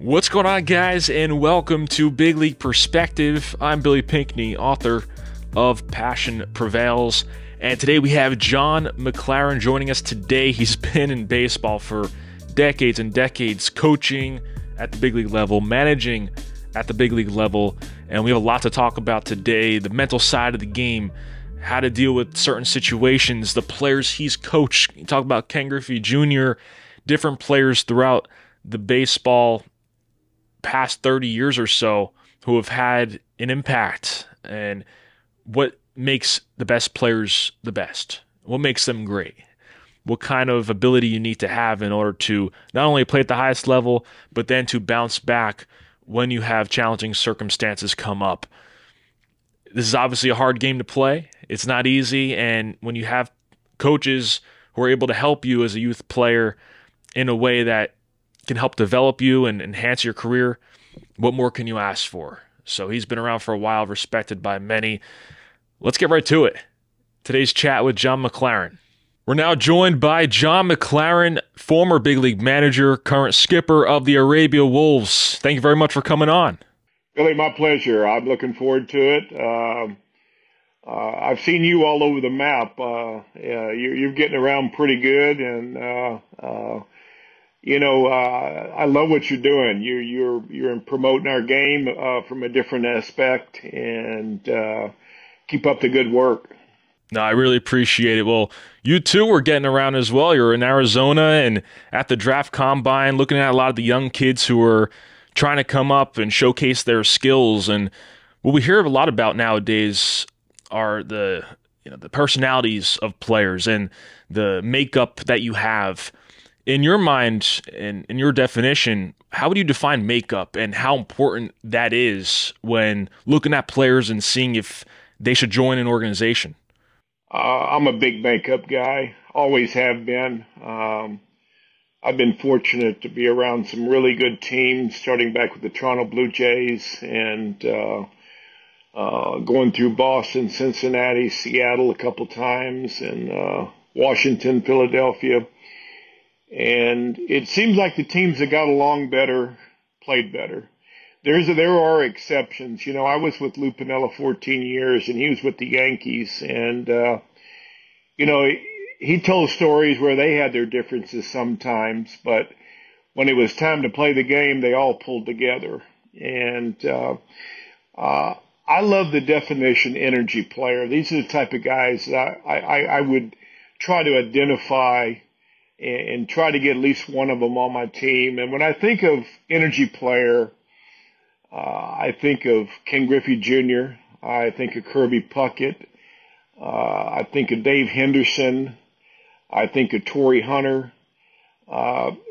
What's going on, guys, and welcome to Big League Perspective. I'm Billy Pinckney, author of Passion Prevails, and today we have John McLaren joining us today. He's been in baseball for decades and decades, coaching at the big league level, managing at the big league level, and we have a lot to talk about today. The mental side of the game, how to deal with certain situations, the players he's coached. You talk about Ken Griffey Jr., different players throughout the baseball past 30 years or so who have had an impact, and what makes the best players the best, what makes them great, what kind of ability you need to have in order to not only play at the highest level, but then to bounce back when you have challenging circumstances come up. This is obviously a hard game to play. It's not easy, and when you have coaches who are able to help you as a youth player in a way that can help develop you and enhance your career, what more can you ask for? So he's been around for a while, respected by many. Let's get right to it. Today's chat with John McLaren. We're now joined by John McLaren, former big league manager, current skipper of the Arabia Wolves. Thank you very much for coming on. Billy, my pleasure. I'm looking forward to it. I've seen you all over the map. You're getting around pretty good, and I love what you're doing. You're promoting our game from a different aspect, and keep up the good work. No, I really appreciate it. Well, you too were getting around as well. You're in Arizona and at the draft combine, looking at a lot of the young kids who are trying to come up and showcase their skills. And what we hear a lot about nowadays are the personalities of players and the makeup that you have. In your mind and in your definition, how would you define makeup and how important that is when looking at players and seeing if they should join an organization? I'm a big makeup guy, always have been. I've been fortunate to be around some really good teams, starting back with the Toronto Blue Jays and going through Boston, Cincinnati, Seattle a couple times, and Washington, Philadelphia. And it seems like the teams that got along better played better. There are exceptions. I was with Lou Piniella 14 years, and he was with the Yankees. And, he told stories where they had their differences sometimes, but when it was time to play the game, they all pulled together. And I love the definition energy player. These are the type of guys that I would try to identify and try to get at least one of them on my team. And when I think of energy player, I think of Ken Griffey Jr., I think of Kirby Puckett, I think of Dave Henderson, I think of Torrey Hunter.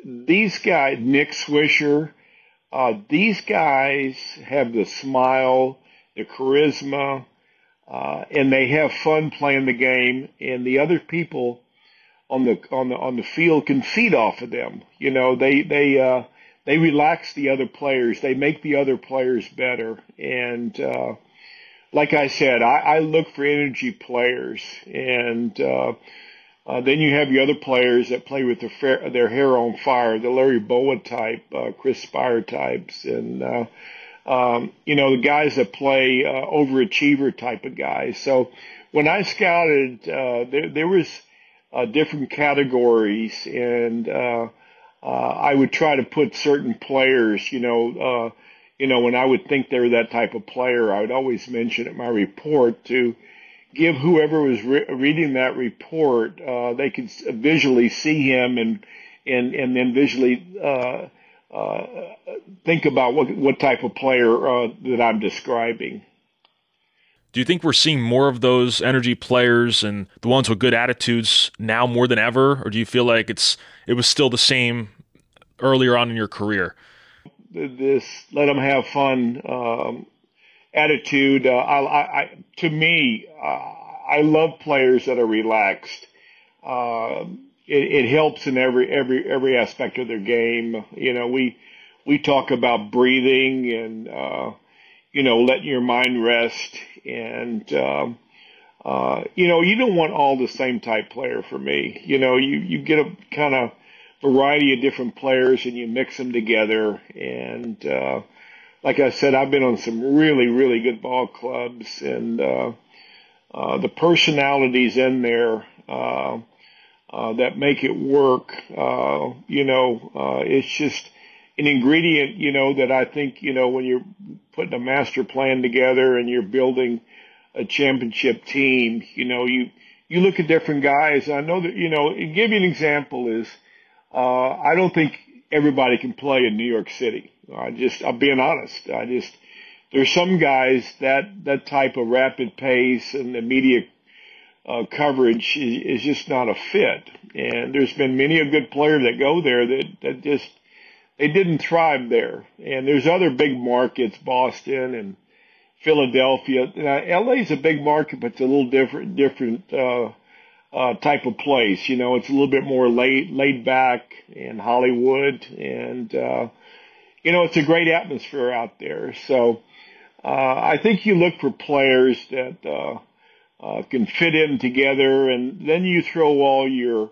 These guys, Nick Swisher, these guys have the smile, the charisma, and they have fun playing the game, and the other people on the field can feed off of them. They relax the other players. They make the other players better. And like I said, I look for energy players. And then you have the other players that play with their hair on fire, the Larry Bowa type, Chris Spire types, and the guys that play overachiever type of guys. So when I scouted, there was different categories, and I would try to put certain players, when I would think they were that type of player, I would always mention in my report to give whoever was reading that report, they could visually see him and then visually think about what type of player that I'm describing. Do you think we're seeing more of those energy players and the ones with good attitudes now more than ever, or do you feel like it was still the same earlier on in your career? This let them have fun attitude. To me, I love players that are relaxed. It helps in every aspect of their game. We talk about breathing and letting your mind rest. And, you don't want all the same type player for me. You get a kind of variety of different players and you mix them together. And like I said, I've been on some really, really good ball clubs, and the personalities in there that make it work, it's just an ingredient, that I think, when you're putting a master plan together and you're building a championship team, you look at different guys. I know that, and give you an example is, I don't think everybody can play in New York City. I'm being honest. There's some guys that type of rapid pace and immediate coverage is just not a fit. And there's been many a good player that go there that just, they didn't thrive there. And there's other big markets, Boston and Philadelphia. LA is a big market, but it's a little different type of place. It's a little bit more laid back in Hollywood, and it's a great atmosphere out there. So I think you look for players that can fit in together, and then you throw all your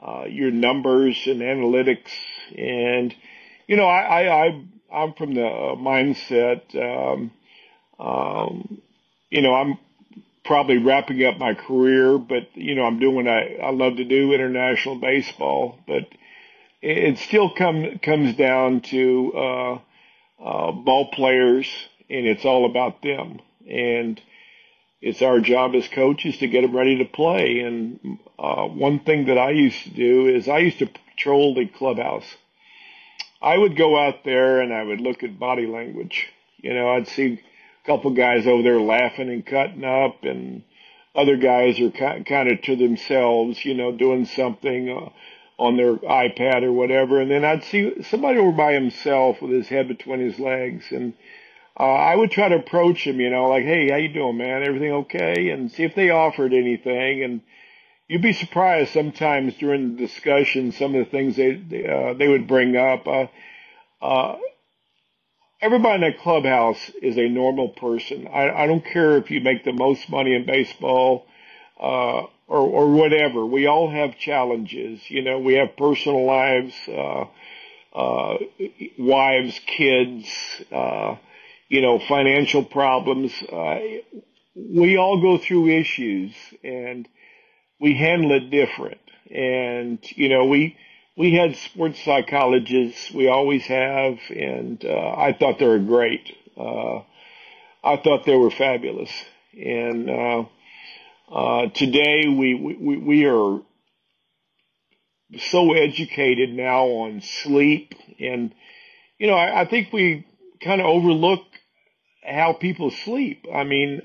numbers and analytics. And I'm from the mindset. I'm probably wrapping up my career, but I'm doing what I love to do, international baseball. But it still comes down to ball players, and it's all about them. And it's our job as coaches to get them ready to play. And one thing that I used to do is I used to patrol the clubhouse. I would go out there and I would look at body language. I'd see a couple guys over there laughing and cutting up, and other guys are kind of to themselves, doing something on their iPad or whatever. And then I'd see somebody over by himself with his head between his legs, and I would try to approach him, like, hey, how you doing, man? Everything okay? And see if they offered anything. And you'd be surprised sometimes during the discussion, some of the things they would bring up. Everybody in that clubhouse is a normal person. I don't care if you make the most money in baseball or whatever. We all have challenges. We have personal lives, wives, kids, financial problems. We all go through issues, and we handle it different. And, we had sports psychologists. We always have. And I thought they were great. I thought they were fabulous. And today we are so educated now on sleep. And, I think we kind of overlook how people sleep. I mean,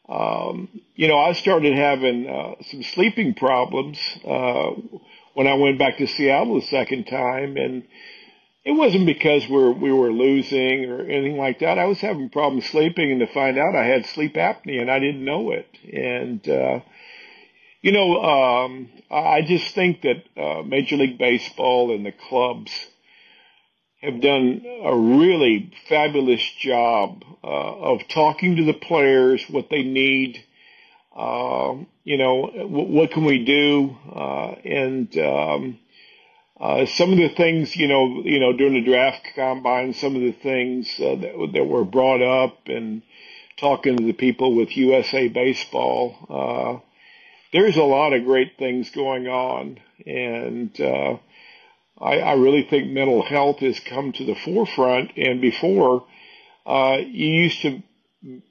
I started having some sleeping problems when I went back to Seattle the second time, and it wasn't because we were losing or anything like that. I was having problems sleeping, and to find out I had sleep apnea, and I didn't know it. And I just think that Major League Baseball and the clubs have done a really fabulous job of talking to the players, what they need, what can we do, and some of the things, during the draft combine, some of the things that were brought up, and talking to the people with USA Baseball, there's a lot of great things going on, and I really think mental health has come to the forefront. And before, you used to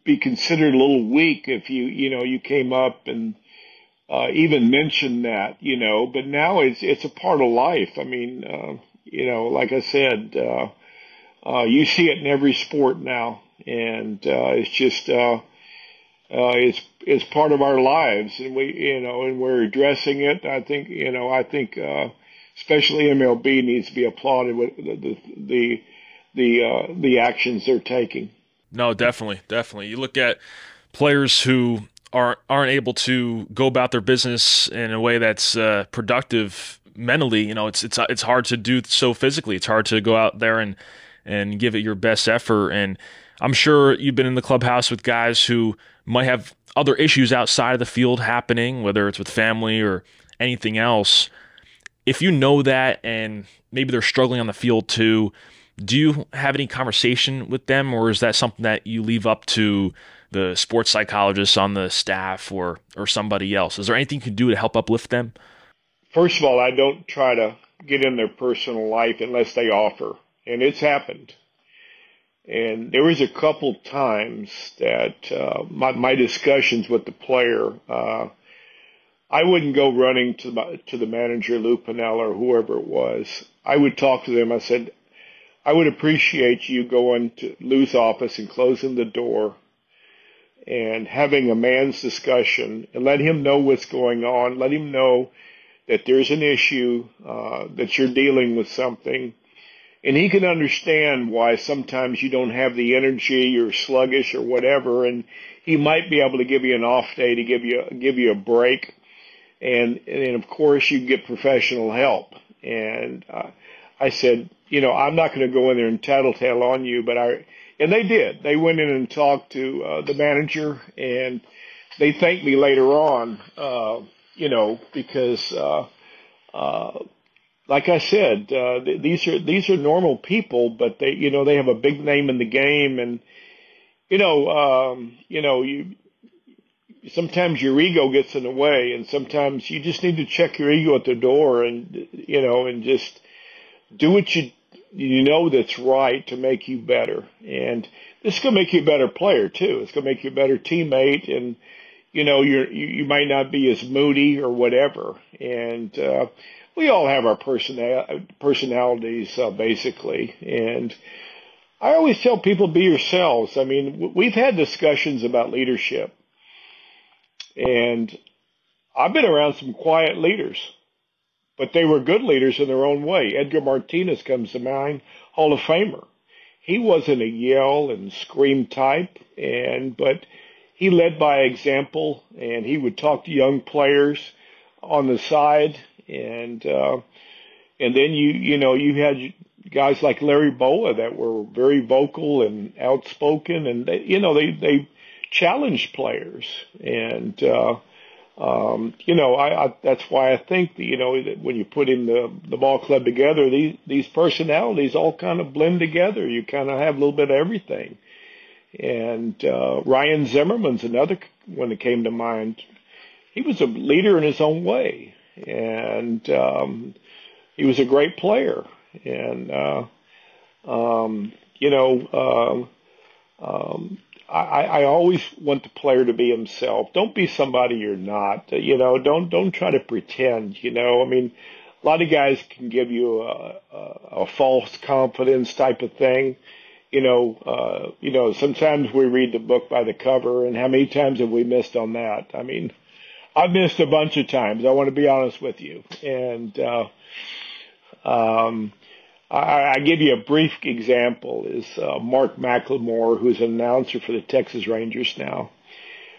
be considered a little weak if you came up and even mentioned that, but now it's a part of life. I mean, like I said, you see it in every sport now, and it's just it's part of our lives, and and we're addressing it. I think especially MLB needs to be applauded with the actions they're taking. No, definitely. You look at players who aren't able to go about their business in a way that's productive mentally. It's hard to do so physically. It's hard to go out there and give it your best effort. And I'm sure you've been in the clubhouse with guys who might have other issues outside of the field happening, whether it's with family or anything else. if you know that and maybe they're struggling on the field too, do you have any conversation with them, or is that something that you leave up to the sports psychologists on the staff or somebody else? Is there anything you can do to help uplift them? First of all, I don't try to get in their personal life unless they offer, and it's happened. And there was a couple times that my discussions with the player, I wouldn't go running to the manager, Lou Piniella, or whoever it was. I would talk to them. I said, I would appreciate you going to Lou's office and closing the door and having a man's discussion and let him know what's going on. Let him know that there's an issue, that you're dealing with something. And he can understand why sometimes you don't have the energy, you're sluggish or whatever, and he might be able to give you an off day to give you a break. And of course you get professional help. And I said, I'm not going to go in there and tattletale on you, and they did. They went in and talked to the manager, and they thanked me later on, because like I said, these are normal people, but they have a big name in the game, and you sometimes your ego gets in the way, and sometimes you just need to check your ego at the door, and and just do what you know that's right to make you better. And this is going to make you a better player too. It's going to make you a better teammate, and you might not be as moody or whatever. And we all have our personalities, basically. And I always tell people, be yourselves. I mean, we've had discussions about leadership, and I've been around some quiet leaders, but they were good leaders in their own way. Edgar Martinez comes to mind, Hall of Famer. He wasn't a yell and scream type, but he led by example, and he would talk to young players on the side, and then you had guys like Larry Boa that were very vocal and outspoken, and they challenged players, and that's why I think that when you put in the ball club together, these personalities all kind of blend together. You kind of have a little bit of everything. And Ryan Zimmerman's another one that came to mind. He was a leader in his own way, and he was a great player. And I always want the player to be himself. Don't be somebody you're not. Don't try to pretend. I mean, a lot of guys can give you a false confidence type of thing. Sometimes we read the book by the cover, and how many times have we missed on that? I mean, I've missed a bunch of times. I want to be honest with you. And I give you a brief example is Mark McLemore, who's an announcer for the Texas Rangers now.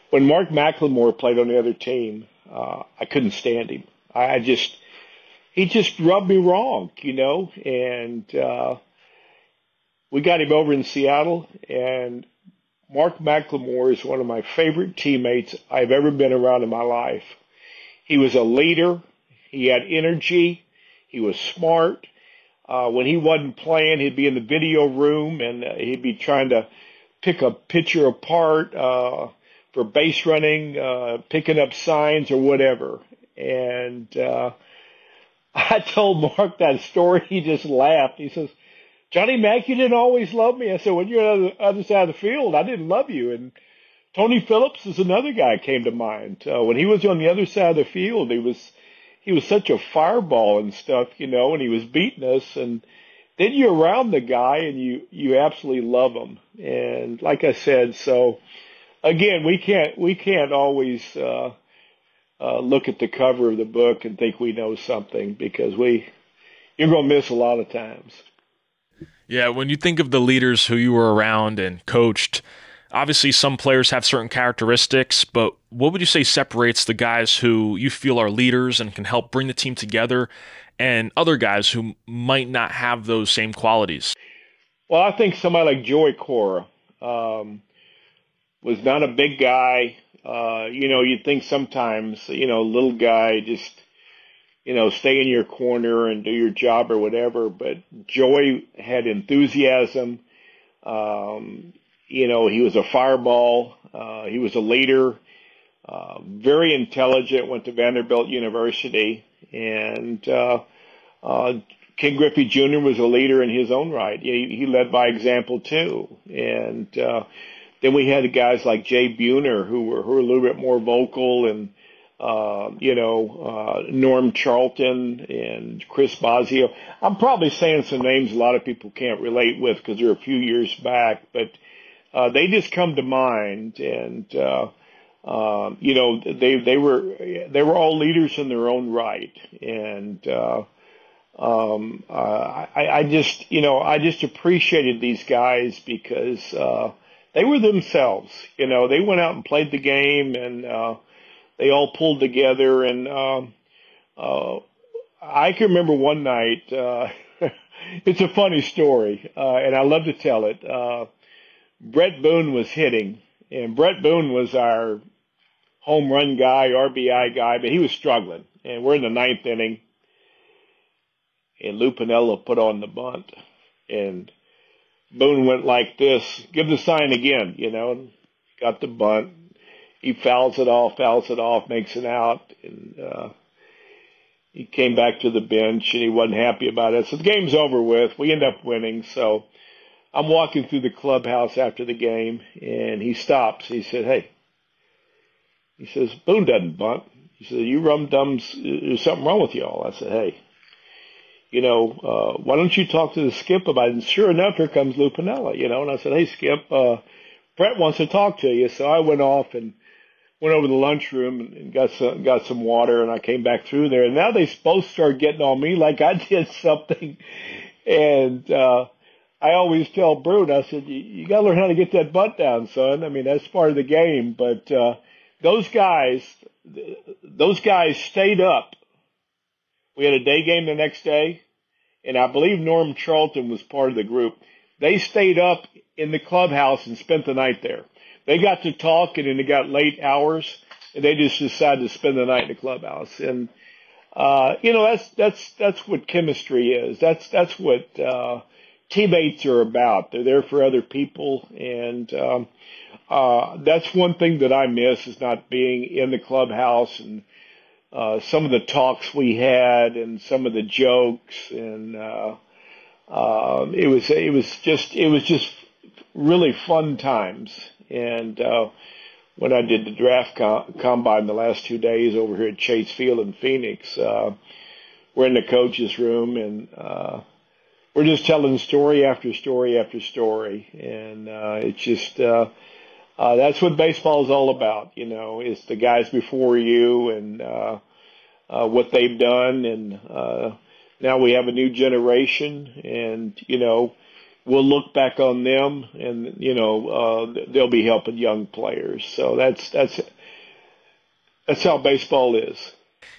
When Mark McLemore played on the other team, I couldn't stand him. He just rubbed me wrong, and we got him over in Seattle, and Mark McLemore is one of my favorite teammates I've ever been around in my life. He was a leader. He had energy. He was smart. When he wasn't playing, he'd be in the video room, and he'd be trying to pick a pitcher apart for base running, picking up signs or whatever. And I told Mark that story. He just laughed. He says, Johnny Mac, you didn't always love me. I said, when you're on the other side of the field, I didn't love you. And Tony Phillips is another guy came to mind. When he was on the other side of the field, he was such a fireball and stuff, and he was beating us. And then you're around the guy and you absolutely love him. And like I said, so again, we can't always look at the cover of the book and think we know something, because you're going to miss a lot of times. Yeah, when you think of the leaders who you were around and coached, obviously some players have certain characteristics, but what would you say separates the guys who you feel are leaders and can help bring the team together and other guys who might not have those same qualities? Well, I think somebody like Joey Cora was not a big guy. You'd think sometimes, little guy just stay in your corner and do your job or whatever. But Joey had enthusiasm. He was a fireball. He was a leader, very intelligent, went to Vanderbilt University. And Ken Griffey Jr. was a leader in his own right. He led by example, too. And then we had guys like Jay Buhner who were a little bit more vocal, and Norm Charlton and Chris Bosio. I'm probably saying some names a lot of people can't relate with because they're a few years back, but they just come to mind. And they were all leaders in their own right. And I just appreciated these guys because they were themselves. They went out and played the game, and they all pulled together. And I can remember one night, it's a funny story, and I love to tell it. Brett Boone was hitting, and Brett Boone was our home run guy, RBI guy, but he was struggling. And we're in the ninth inning, and Lou Piniella put on the bunt, and Boone went like this, give the sign again, got the bunt. He fouls it off, makes an out, and he came back to the bench, and he wasn't happy about it. So the game's over with. We end up winning. So I'm walking through the clubhouse after the game, and he stops. He said, hey, he says, Boone doesn't bunt. He said, you rum-dums, there's something wrong with y'all. I said, hey, why don't you talk to the Skip about it? And sure enough, here comes Lou Piniella, and I said, hey, Skip, Brett wants to talk to you. So I went off and went over to the lunchroom and got some water, and I came back through there. And now they both started getting on me like I did something. And I always tell Bruce, I said, you got to learn how to get that butt down, son. I mean, that's part of the game. But those guys stayed up. We had a day game the next day, and I believe Norm Charlton was part of the group. They stayed up in the clubhouse and spent the night there. They got to talk, and then it got late hours, and they just decided to spend the night in the clubhouse. And that's what chemistry is. That's what teammates are about. They're there for other people, and that's one thing that I miss, is not being in the clubhouse, and some of the talks we had and some of the jokes, and it was just really fun times. And when I did the draft combine the last 2 days over here at Chase Field in Phoenix, we're in the coach's room, and we're just telling story after story after story, and it's just that's what baseball is all about. It's the guys before you and what they've done, and now we have a new generation, and we'll look back on them, and they'll be helping young players. So that's how baseball is.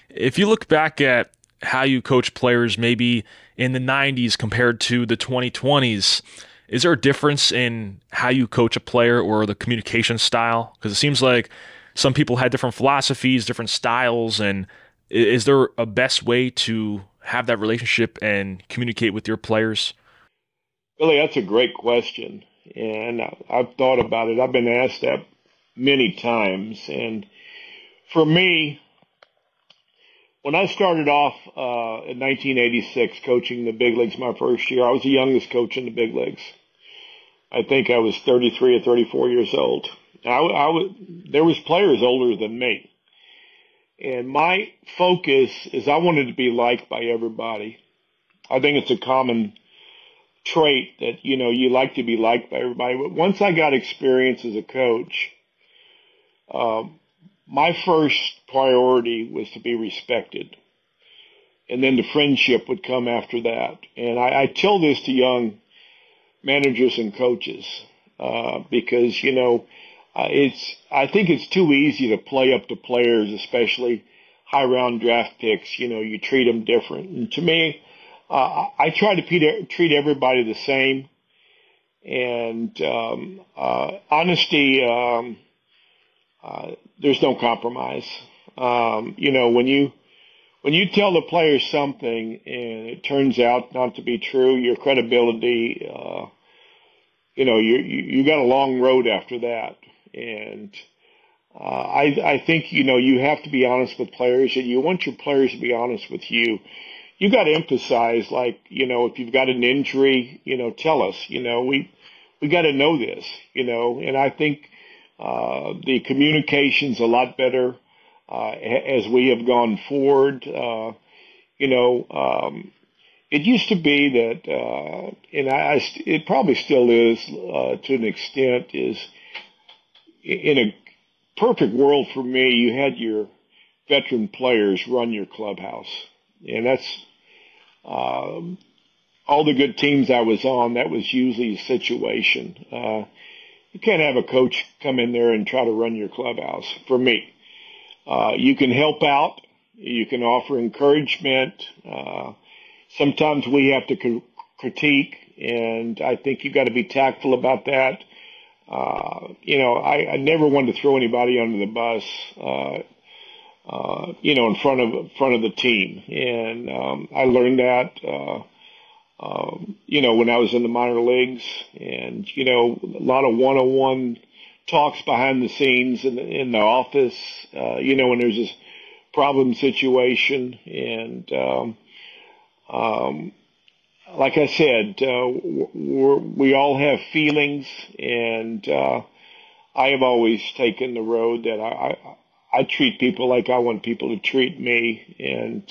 If you look back at how you coach players maybe in the 90s compared to the 2020s, is there a difference in how you coach a player or the communication style? Because it seems like some people had different philosophies, different styles, and is there a best way to have that relationship and communicate with your players? Billy, that's a great question, and I've thought about it. I've been asked that many times, and for me, when I started off in 1986 coaching the big leagues my first year, I was the youngest coach in the big leagues. I think I was 33 or 34 years old. There was players older than me. And my focus is I wanted to be liked by everybody. I think it's a common trait that, you like to be liked by everybody. But once I got experience as a coach, my first priority was to be respected. And then the friendship would come after that. And I tell this to young managers and coaches, because, I think it's too easy to play up to players, especially high round draft picks. You treat them different. And to me, I try to treat everybody the same. And honesty, there's no compromise. When when you tell the players something and it turns out not to be true, your credibility, you got a long road after that. And I think, you have to be honest with players, and you want your players to be honest with you. You got to emphasize, like, if you've got an injury, tell us, we got to know this, and I think the communication's a lot better as we have gone forward. It used to be that, and it probably still is to an extent, is in a perfect world for me, you had your veteran players run your clubhouse. And that's all the good teams I was on, that was usually the situation. You can't have a coach come in there and try to run your clubhouse, for me. You can help out. You can offer encouragement. Sometimes we have to critique, and I think you've got to be tactful about that. I never wanted to throw anybody under the bus, in front of the team. And I learned that, when I was in the minor leagues, and, a lot of one-on-one talks behind the scenes in the office, when there's this problem situation. And, like I said, we all have feelings, and I have always taken the road that I treat people like I want people to treat me. And,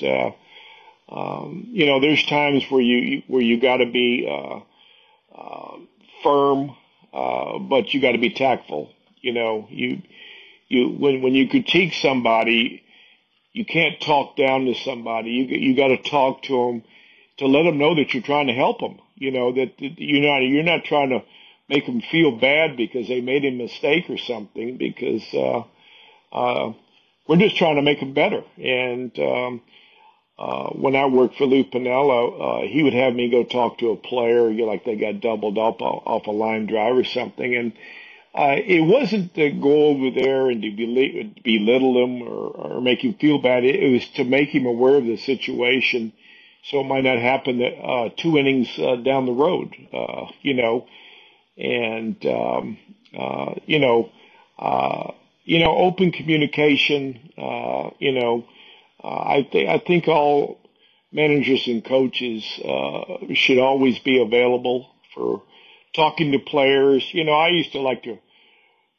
there's times where you got to be firm, but you got to be tactful. When you critique somebody, you can't talk down to somebody. You got to talk to them to let them know that you're trying to help them. That you're not trying to make them feel bad because they made a mistake or something. Because we're just trying to make them better. And when I worked for Lou Piniella, he would have me go talk to a player, like they got doubled up off a line drive or something, and it wasn't to go over there and to belittle him or make him feel bad. It was to make him aware of the situation, so it might not happen that 2 innings down the road, and open communication. I think all managers and coaches should always be available for talking to players. I used to like to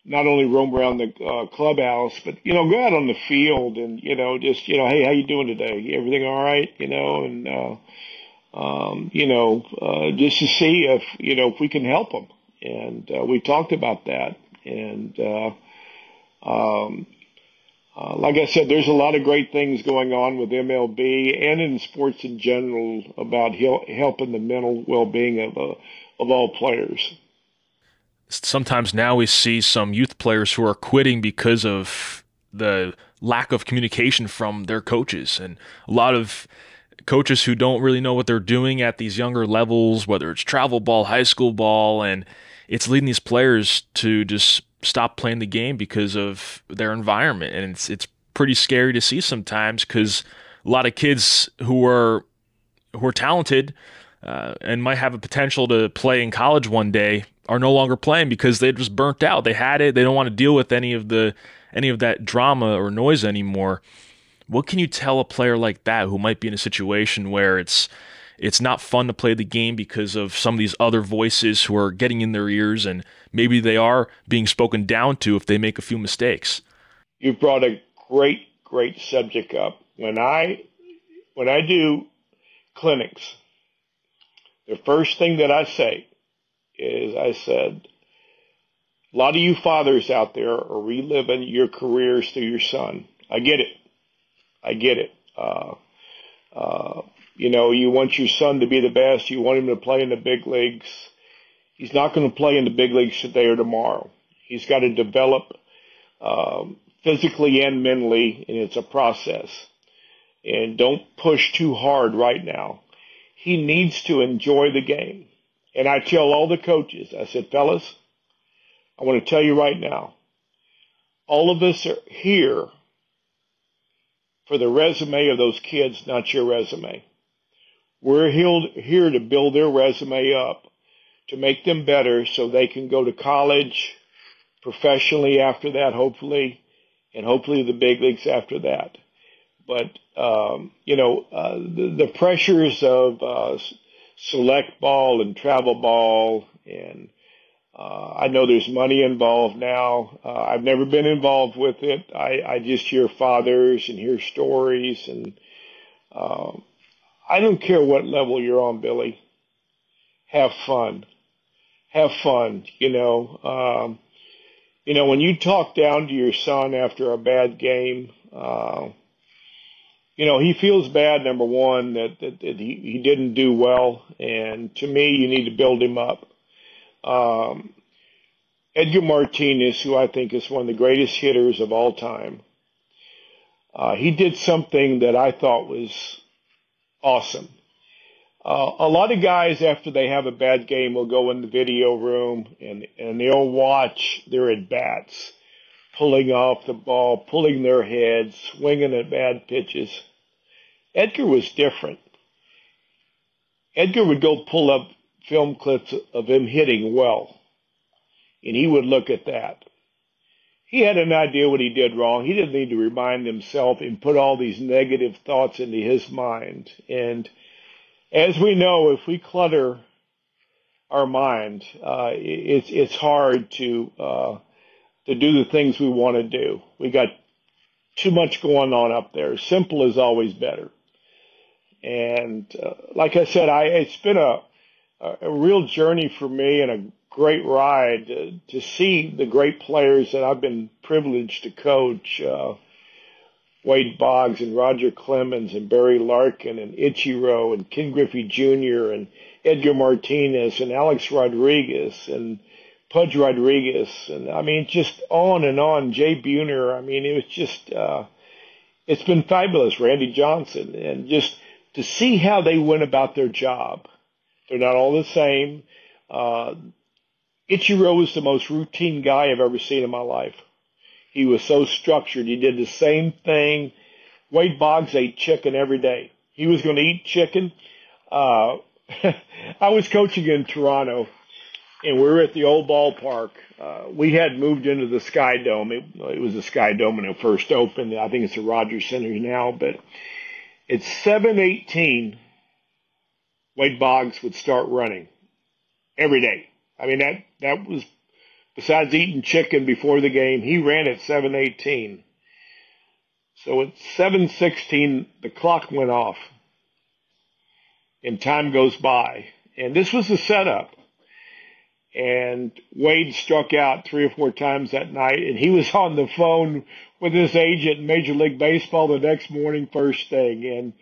not only roam around the clubhouse, but go out on the field and just hey, how you doing today? Everything all right? And just to see if we can help them. And we talked about that. And like I said, there's a lot of great things going on with MLB and in sports in general about helping the mental well-being of all players. Sometimes now we see some youth players who are quitting because of the lack of communication from their coaches, and a lot of coaches who don't really know what they're doing at these younger levels, whether it's travel ball, high school ball, and it's leading these players to just stop playing the game because of their environment. And it's pretty scary to see sometimes, because a lot of kids who are talented and might have a potential to play in college one day are no longer playing because they just burnt out. They had it. They don't want to deal with any of that drama or noise anymore. What can you tell a player like that who might be in a situation where it's not fun to play the game because of some of these other voices who are getting in their ears, and maybe they are being spoken down to if they make a few mistakes? You've brought a great subject up. When I do clinics, the first thing that I say is, I said, a lot of you fathers out there are reliving your careers through your son. I get it. You want your son to be the best. You want him to play in the big leagues. He's not going to play in the big leagues today or tomorrow. He's got to develop physically and mentally, and it's a process. And don't push too hard right now. He needs to enjoy the game. And I tell all the coaches, I said, fellas, I want to tell you right now, all of us are here for the resume of those kids, not your resume. We're here to build their resume up, to make them better so they can go to college professionally after that, hopefully, and hopefully the big leagues after that. But, the pressures of select ball and travel ball, and I know there's money involved now. I've never been involved with it. I just hear fathers and hear stories, and I don't care what level you're on, Billy. Have fun. Have fun, when you talk down to your son after a bad game, he feels bad, number one, that he didn't do well. And to me, you need to build him up. Edgar Martinez, who I think is one of the greatest hitters of all time, he did something that I thought was awesome. A lot of guys, after they have a bad game, will go in the video room and they'll watch their at-bats, pulling off the ball, pulling their heads, swinging at bad pitches. Edgar was different. Edgar would go pull up film clips of him hitting well, and he would look at that. He had an idea what he did wrong. He didn't need to remind himself and put all these negative thoughts into his mind. And as we know, if we clutter our mind, it's hard to do the things we want to do. We got too much going on up there. Simple is always better. And like I said, it's been a real journey for me and a great ride to see the great players that I've been privileged to coach. Wade Boggs and Roger Clemens and Barry Larkin and Ichiro and Ken Griffey Jr. and Edgar Martinez and Alex Rodriguez and Pudge Rodriguez, and just on and on. Jay Buhner. It was just, it's been fabulous. Randy Johnson, and just to see how they went about their job. They're not all the same. Ichiro was the most routine guy I've ever seen in my life. He was so structured. He did the same thing. Wade Boggs ate chicken every day. He was going to eat chicken. I was coaching in Toronto, and we were at the old ballpark. We had moved into the Sky Dome. It was the Sky Dome when it first opened. I think it's the Rogers Center now. But at 7:18, Wade Boggs would start running every day. That was, besides eating chicken before the game, he ran at 7:18. So at 7:16, the clock went off, and time goes by. And this was the setup. And Wade struck out 3 or 4 times that night, and he was on the phone with his agent in Major League Baseball the next morning, first thing. And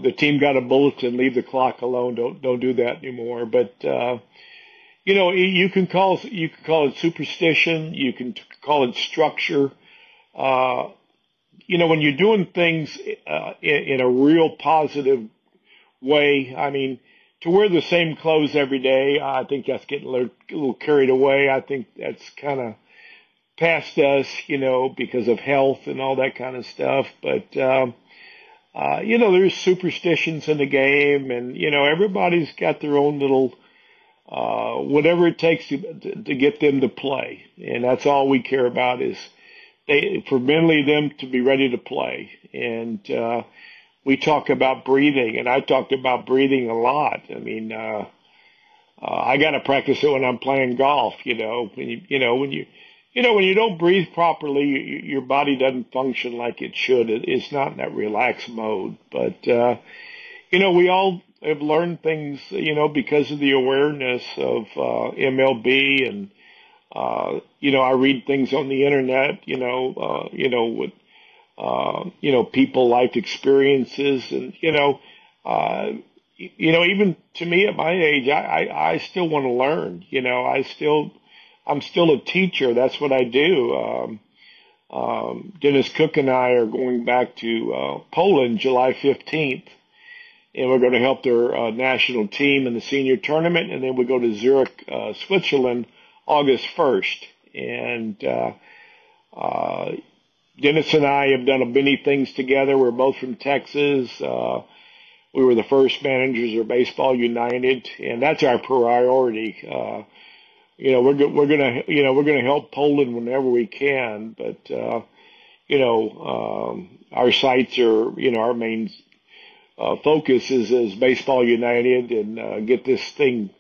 the team got a bulletin: leave the clock alone. Don't do that anymore. But you can call it superstition. You can call it structure. When you're doing things in a real positive way, to wear the same clothes every day, I think that's getting a little carried away. I think that's kind of past us, because of health and all that kind of stuff. But, there's superstitions in the game, and, everybody's got their own little, whatever it takes to get them to play. And that's all we care about is for mentally them to be ready to play. And, we talk about breathing, and I talked about breathing a lot. I got to practice it when I'm playing golf. When you don't breathe properly, your body doesn't function like it should. It's not in that relaxed mode. But we all have learned things, because of the awareness of MLB, and I read things on the internet, with people, life experiences, and, even to me at my age, I still want to learn, I'm still a teacher. That's what I do. Dennis Cook and I are going back to, Poland July 15th, and we're going to help their, national team in the senior tournament. And then we go to Zurich, Switzerland, August 1st. And, Dennis and I have done many things together. We're both from Texas. We were the first managers of Baseball United, and that's our priority. We're gonna help Poland whenever we can, but our sights are, our main focus is Baseball United and get this thing.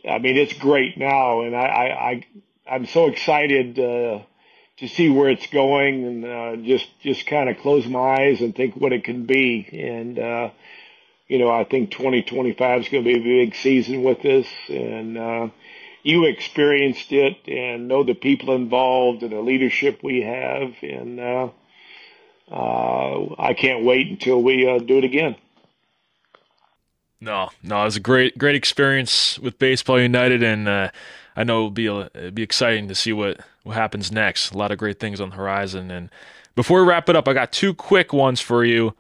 I mean, it's great now, and I'm so excited to see where it's going, and just kind of close my eyes and think what it can be. And I think 2025 is going to be a big season with this, and you experienced it and know the people involved and the leadership we have, and I can't wait until we do it again. No, it was a great experience with Baseball United, and I know it'll be exciting to see what happens next. A lot of great things on the horizon. And before we wrap it up, I got two quick ones for you.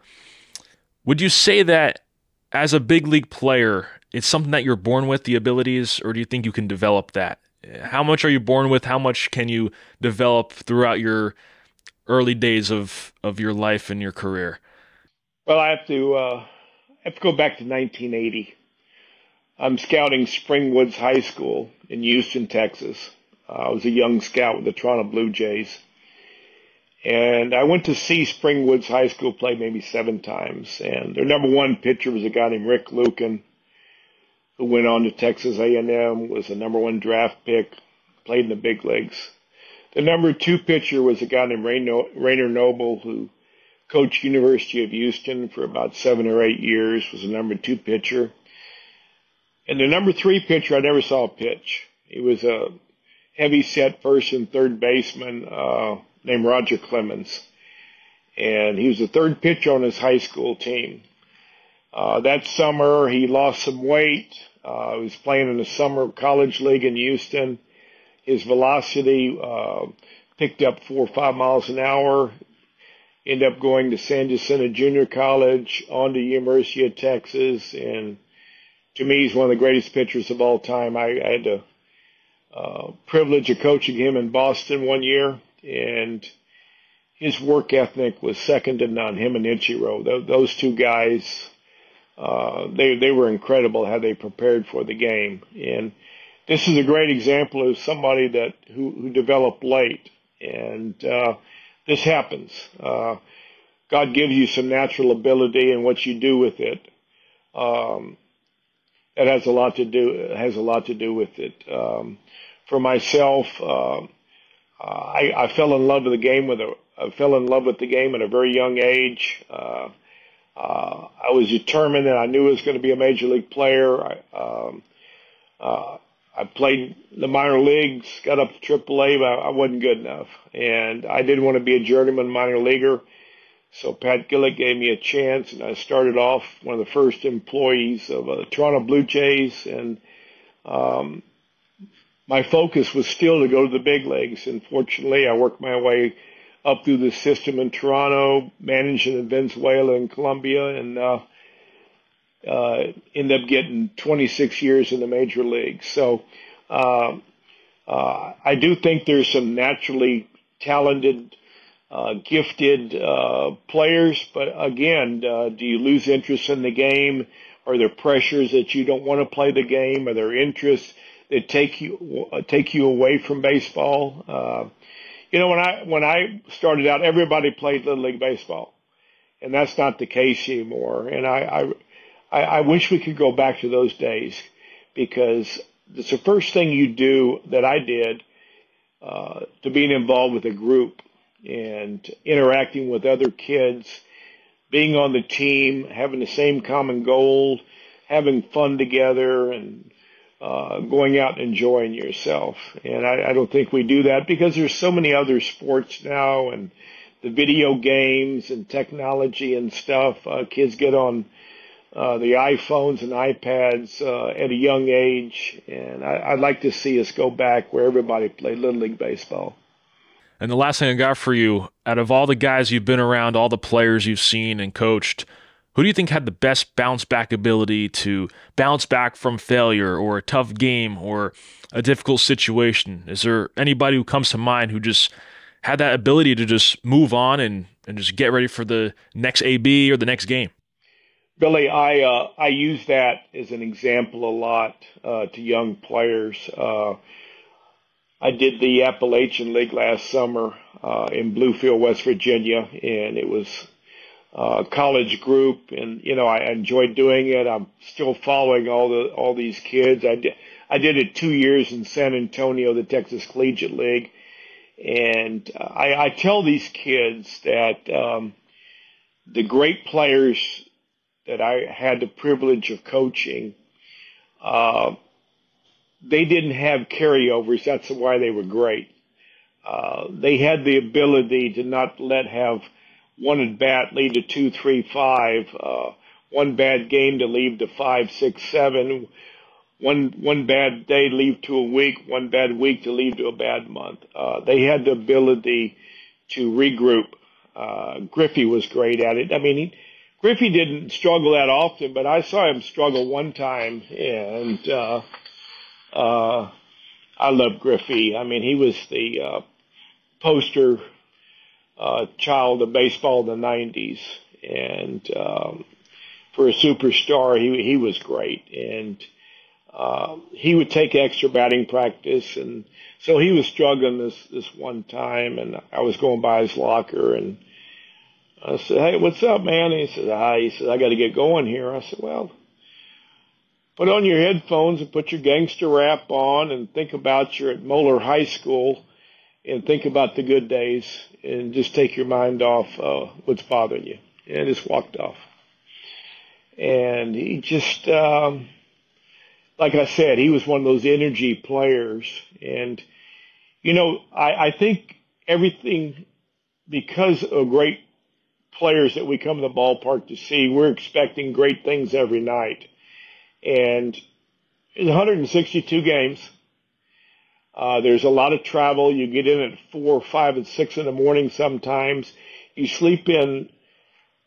Would you say that as a big league player, it's something that you're born with, the abilities, or do you think you can develop that? How much are you born with? How much can you develop throughout your early days of your life and your career? Well, I have to go back to 1980. I'm scouting Springwoods High School in Houston, Texas. I was a young scout with the Toronto Blue Jays. And I went to see Springwoods High School play maybe 7 times. And their number one pitcher was a guy named Rick Lucan, who went on to Texas A&M, was a number 1 draft pick, played in the big leagues. The number 2 pitcher was a guy named Rainer Noble, who coached University of Houston for about 7 or 8 years, was a number 2 pitcher. And the number 3 pitcher, I never saw pitch. He was a heavy-set first and third baseman named Roger Clemens. And he was the 3rd pitcher on his high school team. That summer, he lost some weight. He was playing in the summer college league in Houston. His velocity picked up 4 or 5 miles an hour. Ended up going to San Jacinto Junior College, on to University of Texas, and to me, he's one of the greatest pitchers of all time. I had the privilege of coaching him in Boston one year, and his work ethic was second to none, him and Ichiro. Those 2 guys, they were incredible how they prepared for the game. And this is a great example of somebody who developed late. And this happens. God gives you some natural ability, and what you do with it, that has a lot to do with it. For myself, I fell in love with the game at a very young age. I was determined, and I knew I was going to be a major league player. I played the minor leagues, got up to AAA, but I wasn't good enough. And I didn't want to be a journeyman minor leaguer. So Pat Gillett gave me a chance, and I started off one of the first employees of the Toronto Blue Jays. And my focus was still to go to the big leagues. And fortunately, I worked my way up through the system in Toronto, managing in Venezuela and Colombia, and ended up getting 26 years in the major leagues. So I do think there's some naturally talented, gifted players, but again, do you lose interest in the game? Are there pressures that you don't want to play the game? Are there interests that take you away from baseball? When I started out, everybody played Little League baseball, and that's not the case anymore. And I wish we could go back to those days, because it's the first thing you do that I did, to being involved with a group and interacting with other kids, being on the team, having the same common goal, having fun together, and going out and enjoying yourself. And I don't think we do that, because there's so many other sports now, and the video games and technology and stuff. Kids get on the iPhones and iPads at a young age, and I'd like to see us go back where everybody played Little League baseball. And the last thing I got for you, out of all the guys you've been around, all the players you've seen and coached, who do you think had the best bounce back ability to bounce back from failure or a tough game or a difficult situation? Is there anybody who comes to mind who just had that ability to just move on and just get ready for the next AB or the next game. Billy, I use that as an example a lot to young players. I did the Appalachian League last summer in Bluefield, West Virginia, and it was a college group, and I enjoyed doing it. I'm still following all these kids. I did it 2 years in San Antonio, the Texas Collegiate League, and I tell these kids that the great players that I had the privilege of coaching, they didn't have carryovers. That's why they were great. They had the ability to not have one at bat lead to 2, 3, 5, one bad game to lead to 5, 6, 7, one bad day lead to a week, one bad week to lead to a bad month. They had the ability to regroup. Griffey was great at it. I mean, Griffey didn't struggle that often, but I saw him struggle one time, and I love Griffey. I mean, he was the poster child of baseball in the 90s, and for a superstar, he was great. And he would take extra batting practice, and so he was struggling this one time, and I was going by his locker, and I said, "Hey, what's up, man?" And he said, "Hi." He said, "I got to get going here." I said, "Well, put on your headphones and put your gangster rap on and think about you're at Moeller High School and think about the good days and just take your mind off what's bothering you." And I just walked off. And he just, like I said, he was one of those energy players. And, I think everything, because of great players that we come to the ballpark to see, we're expecting great things every night. And it's 162 games. There's a lot of travel. You get in at 4, 5, and 6 in the morning sometimes. You sleep in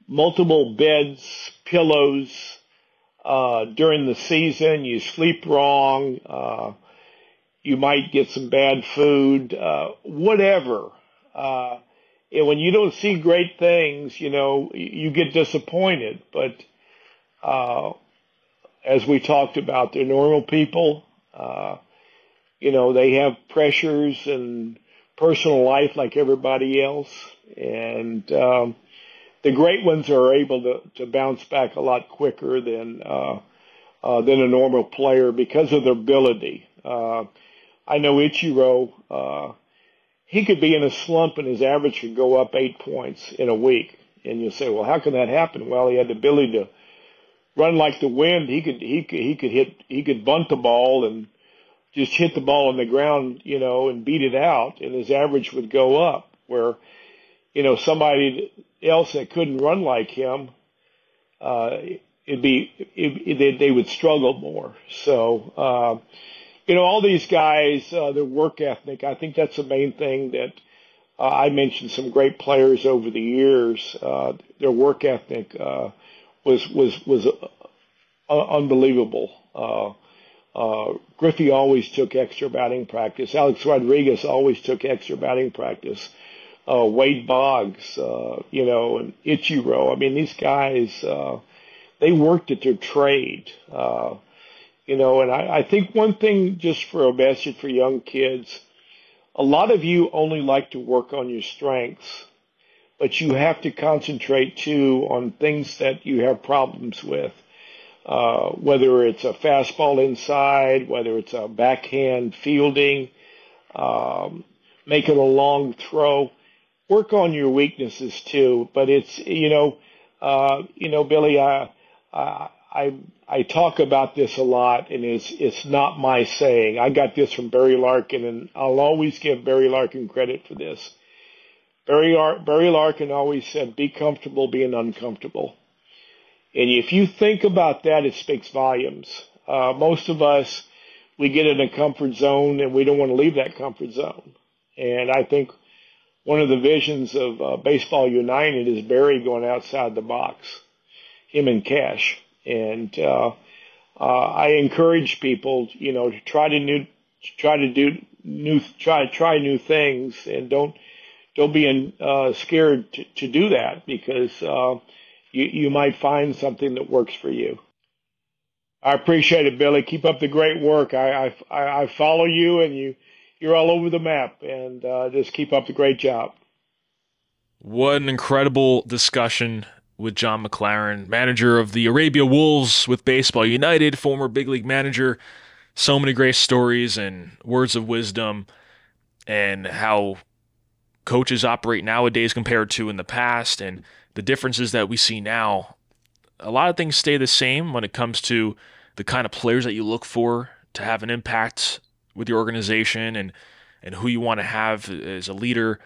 multiple beds, pillows during the season. You sleep wrong. You might get some bad food, whatever. And when you don't see great things, you get disappointed. But as we talked about, they're normal people. They have pressures and personal life like everybody else. And the great ones are able to bounce back a lot quicker than a normal player because of their ability. I know Ichiro, he could be in a slump and his average could go up 8 points in a week. And you'll say, well, how can that happen? Well, he had the ability to run like the wind. He could bunt the ball and just hit the ball on the ground, and beat it out, and his average would go up. Where, somebody else that couldn't run like him, they would struggle more. So, all these guys, their work ethic, I think that's the main thing that I mentioned some great players over the years. Their work ethic was unbelievable. Griffey always took extra batting practice. Alex Rodriguez always took extra batting practice. Wade Boggs, and Ichiro. I mean, these guys, they worked at their trade. And I think one thing, just for a message for young kids, a lot of you only like to work on your strengths, but you have to concentrate too on things that you have problems with. Whether it's a fastball inside, whether it's a backhand fielding, making a long throw, work on your weaknesses too. But it's, Billy, I talk about this a lot, and it's not my saying. I got this from Barry Larkin, and I'll always give Barry Larkin credit for this. Barry Larkin always said, be comfortable being uncomfortable. And if you think about that, it speaks volumes. Most of us, we get in a comfort zone, and we don't want to leave that comfort zone. And I think one of the visions of Baseball United is Barry going outside the box, him and Cash. And I encourage people, to try new things, and don't don't be scared to do that, because you might find something that works for you. I appreciate it, Billy. Keep up the great work. I follow you, and you're all over the map, and just keep up the great job. What an incredible discussion with John McLaren, manager of the Arabia Wolves with Baseball United, former big league manager. So many great stories and words of wisdom, and how coaches operate nowadays compared to in the past, and the differences that we see now. A lot of things stay the same when it comes to the kind of players that you look for to have an impact with your organization, and who you want to have as a leader.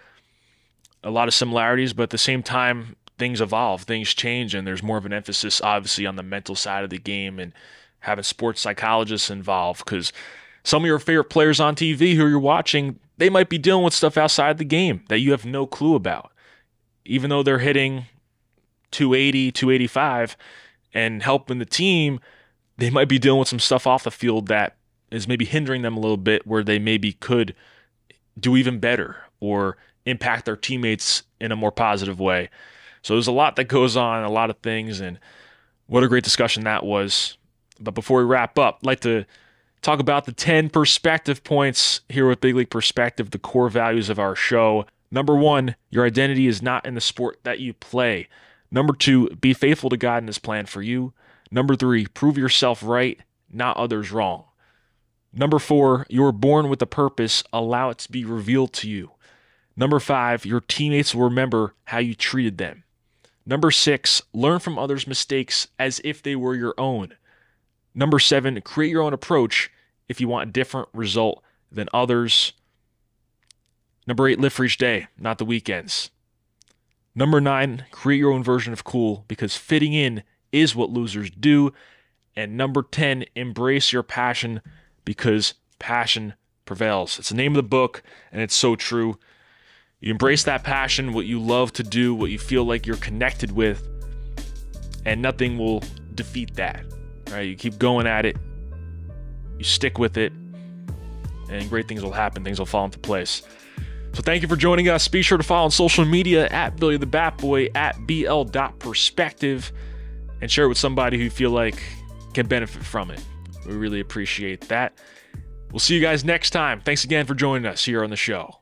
A lot of similarities, but at the same time, things evolve, things change, and there's more of an emphasis, obviously, on the mental side of the game and having sports psychologists involved, because some of your favorite players on TV who you're watching, they might be dealing with stuff outside the game that you have no clue about. Even though they're hitting 280, 285 and helping the team, they might be dealing with some stuff off the field that is maybe hindering them a little bit, where they maybe could do even better or impact their teammates in a more positive way. So there's a lot that goes on, a lot of things, and what a great discussion that was. But before we wrap up, I'd like to talk about the 10 perspective points here with Big League Perspective, the core values of our show. Number 1, your identity is not in the sport that you play. Number 2, be faithful to God and His plan for you. Number 3, prove yourself right, not others wrong. Number 4, you were born with a purpose. Allow it to be revealed to you. Number 5, your teammates will remember how you treated them. Number 6, learn from others' mistakes as if they were your own. Number 7, create your own approach if you want a different result than others. Number 8, live for each day, not the weekends. Number 9, create your own version of cool, because fitting in is what losers do. And number 10, embrace your passion, because passion prevails. It's the name of the book, and it's so true. You embrace that passion, what you love to do, what you feel like you're connected with, and nothing will defeat that. Right? You keep going at it, you stick with it, and great things will happen. Things will fall into place. So thank you for joining us. Be sure to follow on social media at Billy the Batboy, at BL.perspective, and share it with somebody who you feel like can benefit from it. We really appreciate that. We'll see you guys next time. Thanks again for joining us here on the show.